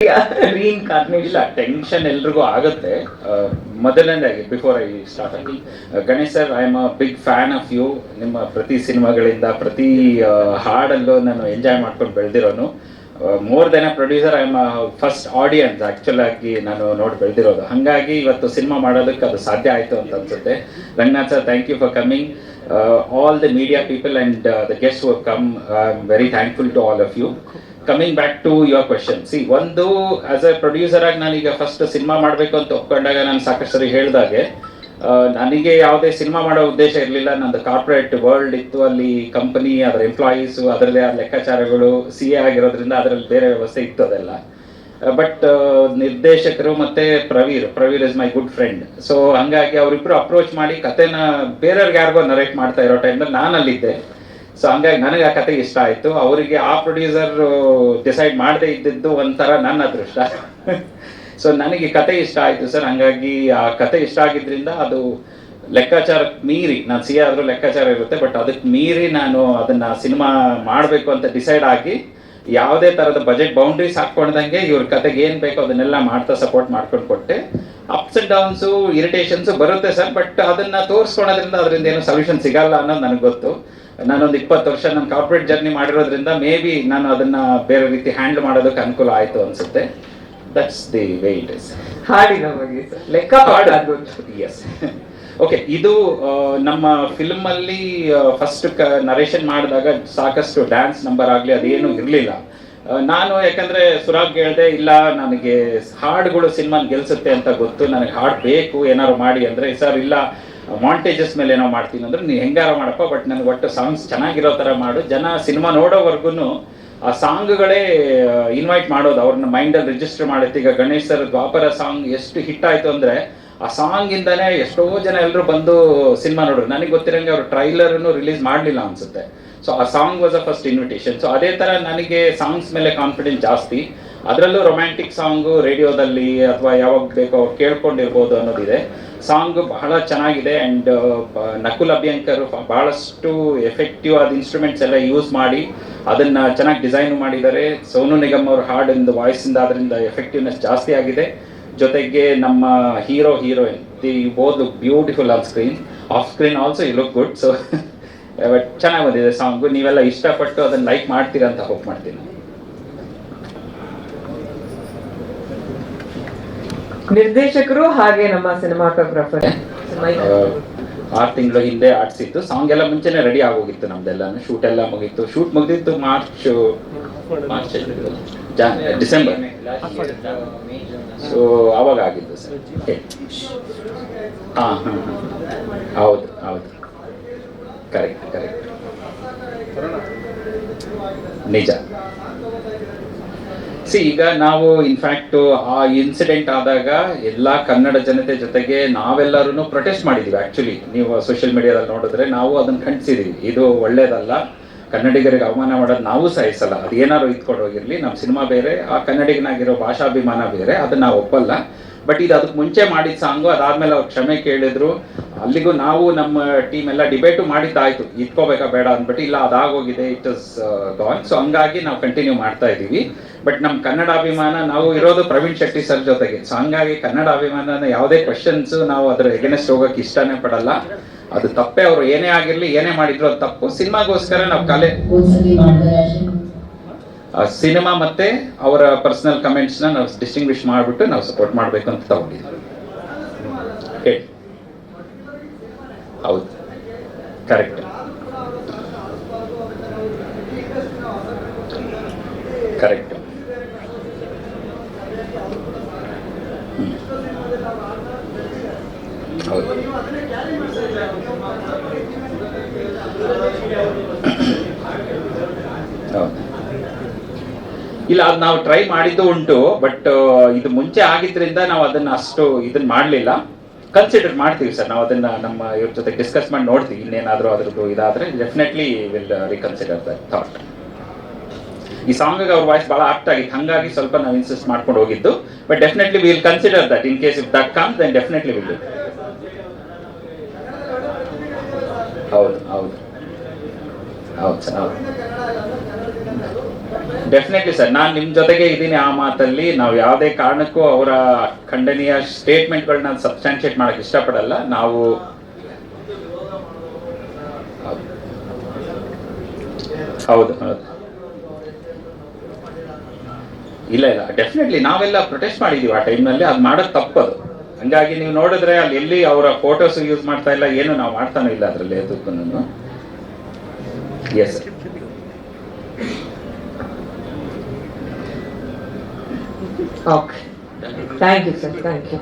ಇಲ್ಲ, ಟೆನ್ಷನ್ ಎಲ್ರಿಗೂ ಆಗುತ್ತೆ. ಮೊದಲನೇದಾಗಿ ಬಿಫೋರ್ ಐ ಸ್ಟಾರ್ಟ್ ಆಗಿ, Ganesh sir, I am a big fan of you. ನಿಮ್ಮ ಪ್ರತಿ ಸಿನಿಮಾಗಳಿಂದ ಪ್ರತಿ ಹಾಡಲ್ಲೂ ನಾನು ಎಂಜಾಯ್ ಮಾಡ್ಕೊಂಡು ಬೆಳೆದಿರೋನು. More than a producer, I am first audience actual ಆಗಿ ನಾನು ನೋಡಿ ಬೆಳೆದಿರೋದು. ಹಾಗಾಗಿ ಇವತ್ತು ಸಿನಿಮಾ ಮಾಡೋದಕ್ಕೆ ಅದು ಸಾಧ್ಯ ಆಯಿತು ಅಂತ ಅನ್ಸುತ್ತೆ. Ranganath sir, thank you for coming. All the media people and the guest who come, I am very thankful to all of you. Coming back to your question, see, ಒಂದು ಆಸ್ ಎ ಪ್ರೊಡ್ಯೂಸರ್ ಆಗಿ ನಾನೀಗ first cinema ಮಾಡಬೇಕು ಅಂತ ಒಪ್ಕೊಂಡಾಗ ನಾನು ಸಾಕಷ್ಟು ಸರಿ ಹೇಳಿದಾಗೆ, ನನಗೆ ಯಾವುದೇ ಸಿನಿಮಾ ಮಾಡೋ ಉದ್ದೇಶ ಇರಲಿಲ್ಲ. ನಂದು ಕಾರ್ಪೊರೇಟ್ ವರ್ಲ್ಡ್ ಇತ್ತು, ಅಲ್ಲಿ ಕಂಪನಿ, ಅದರ ಎಂಪ್ಲಾಯೀಸು, ಅದರಲ್ಲೇ ಆ ಲೆಕ್ಕಾಚಾರಗಳು, ಸಿ ಎ ಆಗಿರೋದ್ರಿಂದ ಅದರಲ್ಲಿ ಬೇರೆ ವ್ಯವಸ್ಥೆ ಇತ್ತು ಅದೆಲ್ಲ. ಬಟ್ ನಿರ್ದೇಶಕರು ಮತ್ತು Pravir is my good friend. So ಹಂಗಾಗಿ ಅವರಿಬ್ಬರು ಅಪ್ರೋಚ್ ಮಾಡಿ ಕತೆನ ಬೇರೆಯವ್ರಿಗೆ ಯಾರಿಗೋ ನರೇಟ್ ಮಾಡ್ತಾ ಇರೋ ಟೈಮಲ್ಲಿ ನಾನು ಅಲ್ಲಿದ್ದೆ. ಸೊ ಹಂಗಾಗಿ ನನಗೆ ಆ ಕತೆ ಇಷ್ಟ ಆಯಿತು. ಅವರಿಗೆ ಆ ಪ್ರೊಡ್ಯೂಸರ್ ಡಿಸೈಡ್ ಮಾಡದೇ ಇದ್ದಿದ್ದು ಒಂಥರ ನನ್ನ ಅದೃಷ್ಟ. ಸೊ ನನಗೆ ಕತೆ ಇಷ್ಟ ಆಯಿತು ಸರ್. ಹಂಗಾಗಿ ಆ ಕತೆ ಇಷ್ಟ ಆಗಿದ್ದರಿಂದ ಅದು ಲೆಕ್ಕಾಚಾರಕ್ಕೆ ಮೀರಿ, ನಾನು ಸಿ ಆದರೂ ಲೆಕ್ಕಾಚಾರ ಇರುತ್ತೆ, ಬಟ್ ಅದಕ್ಕೆ ಮೀರಿ ನಾನು ಅದನ್ನು ಸಿನಿಮಾ ಮಾಡಬೇಕು ಅಂತ ಡಿಸೈಡ್ ಆಗಿ, ಯಾವುದೇ ಥರದ ಬಜೆಟ್ ಬೌಂಡ್ರೀಸ್ ಹಾಕ್ಕೊಂಡಂಗೆ ಇವ್ರ ಕತೆಗೆ ಏನು ಬೇಕೋ ಅದನ್ನೆಲ್ಲ ಮಾಡ್ತಾ ಸಪೋರ್ಟ್ ಮಾಡ್ಕೊಂಡು ಕೊಟ್ಟೆ. ಅಪ್ಸ್ ಆ್ಯಂಡ್ ಡೌನ್ಸು, ಇರಿಟೇಷನ್ಸು ಬರುತ್ತೆ ಸರ್, ಬಟ್ ಅದನ್ನು ತೋರಿಸ್ಕೊಳೋದ್ರಿಂದ ಅದರಿಂದ ಏನೋ ಸೊಲ್ಯೂಷನ್ ಸಿಗಲ್ಲ ಅನ್ನೋದು ನನಗೆ ಗೊತ್ತು. ನಾನೊಂದು 20 ವರ್ಷ ನನ್ನ ಕಾರ್ಪೊರೇಟ್ ಜರ್ನಿ ಮಾಡಿರೋದ್ರಿಂದ ಮೇ ಬಿ ನಾನು ಅದನ್ನು ಬೇರೆ ರೀತಿ ಹ್ಯಾಂಡಲ್ ಮಾಡೋದಕ್ಕೆ ಅನುಕೂಲ ಆಯಿತು ಅನಿಸುತ್ತೆ. That's the way it is. ಹಾಡಿನ ಬಗ್ಗೆ ಲೆಕ್ಕ ಎಸ್. ಓಕೆ, ಇದು ನಮ್ಮ ಫಿಲ್ಮಲ್ಲಿ ಫಸ್ಟ್ ನರೇಷನ್ ಮಾಡಿದಾಗ ಸಾಕಷ್ಟು ಡ್ಯಾನ್ಸ್ ನಂಬರ್ ಆಗಲಿ ಅದೇನು ಇರಲಿಲ್ಲ. ನಾನು ಯಾಕಂದರೆ ಸುರಾಗ್ ಹೇಳಿದೆ, ಇಲ್ಲ ನನಗೆ ಹಾಡುಗಳು ಸಿನಿಮಾನ ಗೆಲ್ಸುತ್ತೆ ಅಂತ ಗೊತ್ತು, ನನಗೆ ಹಾಡು ಬೇಕು ಏನಾದ್ರು ಮಾಡಿ ಅಂದರೆ, ಸರ್ ಇಲ್ಲ ಮಾಂಟೇಜಸ್ ಮೇಲೆ ಏನೋ ಮಾಡ್ತೀನಿ ಅಂದ್ರೆ, ನೀವು ಹೆಂಗಾರ ಮಾಡಪ್ಪ, ಬಟ್ ನನಗೆ ಒಟ್ಟು ಸಾಂಗ್ಸ್ ಚೆನ್ನಾಗಿರೋ ಥರ ಮಾಡು. ಜನ ಸಿನಿಮಾ ನೋಡೋವರೆಗೂ ಆ ಸಾಂಗ್ಗಳೇ ಇನ್ವೈಟ್ ಮಾಡೋದು, ಅವ್ರನ್ನ ಮೈಂಡಲ್ಲಿ ರಿಜಿಸ್ಟರ್ ಮಾಡುತ್ತೆ. ಈಗ ಗಣೇಶ್ ಸರ್ ದ್ವಾಪರ ಸಾಂಗ್ ಎಷ್ಟು ಹಿಟ್ ಆಯಿತು ಅಂದರೆ, ಆ ಸಾಂಗಿಂದನೇ ಎಷ್ಟೋ ಜನ ಎಲ್ಲರೂ ಬಂದು ಸಿನಿಮಾ ನೋಡ್ರು. ನನಗೆ ಗೊತ್ತಿರೋಂಗೆ ಅವರು ಟ್ರೈಲರನ್ನು ರಿಲೀಸ್ ಮಾಡಲಿಲ್ಲ ಅನಿಸುತ್ತೆ. ಸೊ ಆ song was a first invitation. So ಅದೇ ಥರ ನನಗೆ ಸಾಂಗ್ಸ್ ಮೇಲೆ ಕಾನ್ಫಿಡೆನ್ಸ್ ಜಾಸ್ತಿ. ಅದರಲ್ಲೂ ರೊಮ್ಯಾಂಟಿಕ್ ಸಾಂಗು ರೇಡಿಯೋದಲ್ಲಿ ಅಥವಾ ಯಾವಾಗ ಬೇಕೋ ಅವ್ರು ಕೇಳ್ಕೊಂಡಿರ್ಬೋದು ಅನ್ನೋದಿದೆ. ಸಾಂಗ್ ಬಹಳ ಚೆನ್ನಾಗಿದೆ. ಆ್ಯಂಡ್ ನಕುಲ್ ಅಭ್ಯಂಕರ್ ಭಾಳಷ್ಟು ಎಫೆಕ್ಟಿವ್ ಆದ ಇನ್ಸ್ಟ್ರೂಮೆಂಟ್ಸ್ ಎಲ್ಲ ಯೂಸ್ ಮಾಡಿ ಅದನ್ನು ಚೆನ್ನಾಗಿ ಡಿಸೈನು ಮಾಡಿದ್ದಾರೆ. ಸೋನು ನಿಗಮ್ ಅವ್ರ ಹಾಡಿಂದ ವಾಯ್ಸಿಂದ ಅದರಿಂದ ಎಫೆಕ್ಟಿವ್ನೆಸ್ ಜಾಸ್ತಿ ಆಗಿದೆ. ಜೊತೆಗೆ ನಮ್ಮ heroine the both look beautiful on screen. Off screen also you look good. So but ಚೆನ್ನಾಗಿ ಬಂದಿದೆ ಸಾಂಗು. ನೀವೆಲ್ಲ ಇಷ್ಟಪಟ್ಟು ಅದನ್ನು ಲೈಕ್ ಮಾಡ್ತೀರಾ ಅಂತ ಹೋಪ್ ಮಾಡ್ತೀನಿ. ನಿರ್ದೇಶಕರು ಹಾಗೆ ನಮ್ಮ ಸಿನಿಮಾಟೋಗ್ರಾಫರ್ 6 ತಿಂಗಳ ಹಿಂದೆ ಆಡ್ಸಿತ್ತು. ಸಾಂಗ್ ಎಲ್ಲ ಮುಂಚೆನೆ ರೆಡಿ ಆಗೋಗಿತ್ತು ನಮ್ದೆಲ್ಲ. ಶೂಟ್ ಎಲ್ಲ ಮುಗೀತು. Shoot ಮುಗಿದಿತ್ತು December. ಸೊ ಅವಾಗ ಆಗಿದ್ದು ಸರ್. ಹಾಂ ಹೌದು, ಕರೆಕ್ಟ್ ನಿಜ. ಈಗ ನಾವು ಇನ್ಫ್ಯಾಕ್ಟು ಆ ಇನ್ಸಿಡೆಂಟ್ ಆದಾಗ ಎಲ್ಲ ಕನ್ನಡ ಜನತೆ ಜೊತೆಗೆ ನಾವೆಲ್ಲರೂ ಪ್ರೊಟೆಸ್ಟ್ ಮಾಡಿದ್ದೀವಿ. ಆ್ಯಕ್ಚುಲಿ ನೀವು ಸೋಷಿಯಲ್ ಮೀಡಿಯಾದಲ್ಲಿ ನೋಡಿದ್ರೆ ನಾವು ಅದನ್ನು ಖಂಡಿಸಿದ್ದೀವಿ. ಇದು ಒಳ್ಳೇದಲ್ಲ, ಕನ್ನಡಿಗರಿಗೆ ಅವಮಾನ ಮಾಡೋದು ನಾವು ಸಹಿಸಲ್ಲ. ಅದು ಏನಾದ್ರು ಇತ್ಕೊಂಡು ಹೋಗಿರಲಿ, ನಮ್ಮ ಸಿನಿಮಾ ಬೇರೆ, ಆ ಕನ್ನಡಿಗನಾಗಿರೋ ಭಾಷಾಭಿಮಾನ ಬೇರೆ, ಅದನ್ನು ನಾವು ಒಪ್ಪಲ್ಲ. ಬಟ್ ಇದು ಅದಕ್ಕೆ ಮುಂಚೆ ಮಾಡಿದ ಸಾಂಗು, ಅದಾದಮೇಲೆ ಅವ್ರು ಕ್ಷಮೆ ಕೇಳಿದ್ರು. ಅಲ್ಲಿಗೂ ನಾವು ನಮ್ಮ ಟೀಮ್ ಎಲ್ಲ ಡಿಬೇಟು ಮಾಡಿದ್ದಾಯಿತು, ಇಟ್ಕೋಬೇಕಾ ಬೇಡ ಅಂದ್ಬಿಟ್ಟು. ಇಲ್ಲ, ಅದಾಗೋಗಿದೆ, ಇಟ್ ಇಸ್ ಗಾನ್. ಸೊ ಹಂಗಾಗಿ ನಾವು ಕಂಟಿನ್ಯೂ ಮಾಡ್ತಾ ಇದ್ದೀವಿ. ಬಟ್ ನಮ್ಮ ಕನ್ನಡ ಅಭಿಮಾನ, ನಾವು ಇರೋದು ಪ್ರವೀಣ್ ಶೆಟ್ಟಿ ಸರ್ ಜೊತೆಗೆ. ಸೊ ಹಂಗಾಗಿ ಕನ್ನಡ ಅಭಿಮಾನನ ಯಾವುದೇ ಕ್ವಶನ್ಸು ನಾವು ಅದರ ಎಗನೆಸ್ಟ್ ಹೋಗೋಕ್ಕೆ ಇಷ್ಟನೇ ಪಡಲ್ಲ. ಅದು ತಪ್ಪೇ, ಅವರು ಏನೇ ಆಗಿರಲಿ, ಏನೇ ಮಾಡಿದ್ರು ಅದು ತಪ್ಪು. ಸಿನಿಮಾಗೋಸ್ಕರ ನಾವು ಸಿನಿಮಾ ಮತ್ತೆ ಅವರ ಪರ್ಸನಲ್ ಕಮೆಂಟ್ಸ್ನ ನಾವು ಡಿಸ್ಟಿಂಗ್ವಿಷ್ ಮಾಡಿಬಿಟ್ಟು ನಾವು ಸಪೋರ್ಟ್ ಮಾಡಬೇಕು ಅಂತ ತಗೊಂಡಿದ್ದೀವಿ. ಹೌದು, ಕರೆಕ್ಟ್. ಹೌದು, ಇಲ್ಲ, ಅದು ನಾವು ಟ್ರೈ ಮಾಡಿದ್ದು ಉಂಟು. ಬಟ್ ಇದು ಮುಂಚೆ ಆಗಿದ್ರಿಂದ ನಾವು ಅದನ್ನು ಅಷ್ಟು ಇದನ್ನ ಮಾಡಲಿಲ್ಲ. ಕನ್ಸಿಡರ್ ಮಾಡ್ತೀವಿ ಸರ್. ನಾವು ಅದನ್ನು ನಮ್ಮ ಇವ್ರ ಜೊತೆ ಡಿಸ್ಕಸ್ ಮಾಡಿ ನೋಡ್ತೀವಿ. ಇನ್ನೇನಾದರೂ ಅದ್ರದ್ದು ಇದಾದರೆ ಡೆಫಿನೆಟ್ಲಿ ವಿಲ್ ರಿಕನ್ಸಿಡರ್ ದಟ್ ಥಾಟ್. ಈ ಸಾಂಗಿಗೆ ಅವ್ರ ವಾಯ್ಸ್ ಭಾಳ ಆಪ್ಟ್ ಆಗಿತ್ತು, ಹಾಗಾಗಿ ಸ್ವಲ್ಪ ನಾವು ಇನ್ಸಿಸ್ಟ್ ಮಾಡ್ಕೊಂಡು ಹೋಗಿದ್ದು. But definitely will consider that. In case if that comes then definitely will do. ಹೌದು ಸರ್, ಹೌದು. ಡೆಫಿನೆಟ್ಲಿ ಸರ್, ನಾನು ನಿಮ್ಮ ಜೊತೆಗೆ ಇದ್ದೀನಿ ಆ ಮಾತಲ್ಲಿ. ನಾವು ಯಾವುದೇ ಕಾರಣಕ್ಕೂ ಅವರ ಖಂಡನೀಯ ಸ್ಟೇಟ್ಮೆಂಟ್ಗಳನ್ನ ಸಬ್ಸ್ಟಾನ್ಶಿಯೇಟ್ ಮಾಡಕ್ಕೆ ಇಷ್ಟಪಡಲ್ಲ. ನಾವು ಹೌದು ಹೌದು ಇಲ್ಲ ಇಲ್ಲ, ಡೆಫಿನೆಟ್ಲಿ ನಾವೆಲ್ಲ ಪ್ರೊಟೆಸ್ಟ್ ಮಾಡಿದೀವಿ ಆ ಟೈಮ್ನಲ್ಲಿ. ಅದು ಮಾಡೋದು ತಪ್ಪದು. ಹಂಗಾಗಿ ನೀವು ನೋಡಿದ್ರೆ ಅಲ್ಲಿ ಎಲ್ಲಿ ಅವರ ಫೋಟೋಸ್ ಯೂಸ್ ಮಾಡ್ತಾ ಇಲ್ಲ, ಏನು ನಾವು ಮಾಡ್ತಾನೂ ಇಲ್ಲ ಅದರಲ್ಲಿ ಅದಕ್ಕೂ. Yes sir. Okay, thank you sir, thank you.